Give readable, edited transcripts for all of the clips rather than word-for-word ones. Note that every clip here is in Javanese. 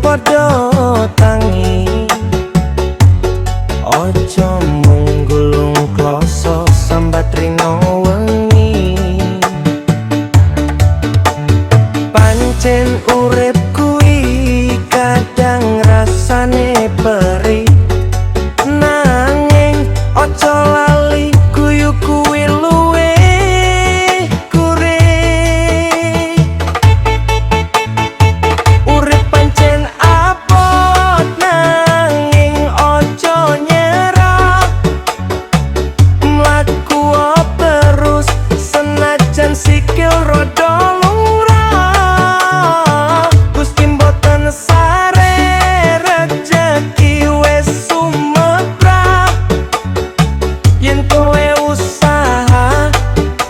padha tangi ojo mung gulung kloso sambat rino wengi pancen urip kuwi kadang rasane perih nanging ojo lali guyu kuwi luwe gurih urip pancen abot nanging ojo nyerah mlaku terus senajan sikil rodo lumrah Gusti mboten sare rejeki wis sumebrah yen kowe usaha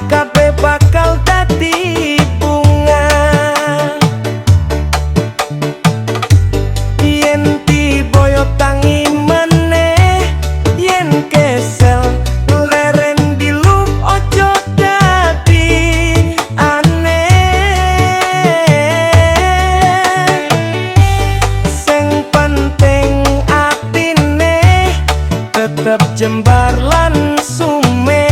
kabeh bakal dadi bunga yen diboyo tangi meneh yen kesel leren dilup ojo dadi aneh sing penting atine tetep jembar lan sume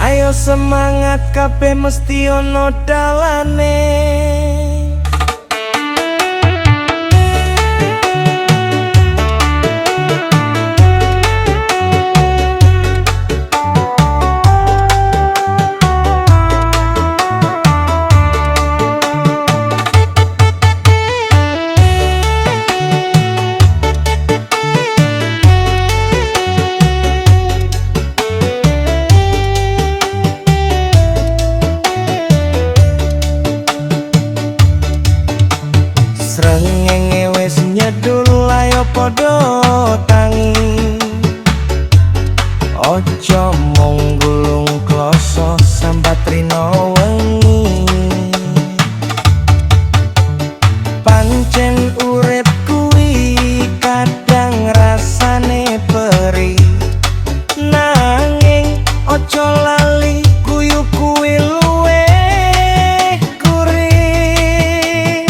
ayo semangat kabeh mesti ono dalane srengenge wis nyedul ayo padha tangi ojo mung gulung kloso sambat rino wengi pancen urip kuwi kadang rasane perih nanging ojo lali guyu kuwi luwe gurih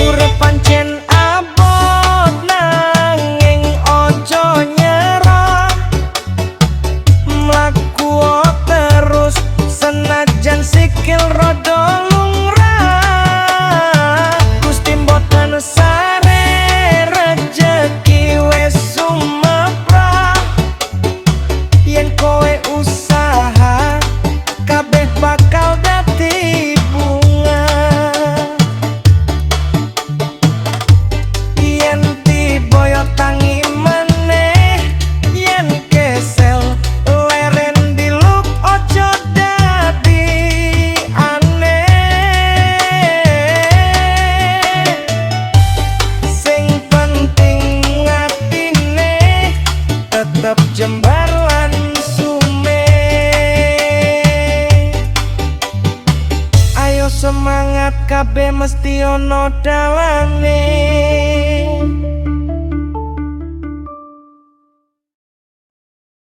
urip pancen abot nanging ojo nyerah mlaku terus senajan sikil rodo lumrah Gusti mboten sare rejeki wis sumebrah yen kowe usaha kabeh bakal dadi bunga yen diboyo tangi meneh yen kesel leren dilup ojo dadi aneh sing penting atine tetep jembar lan sume ayo semangat kabeh mesti ono dalane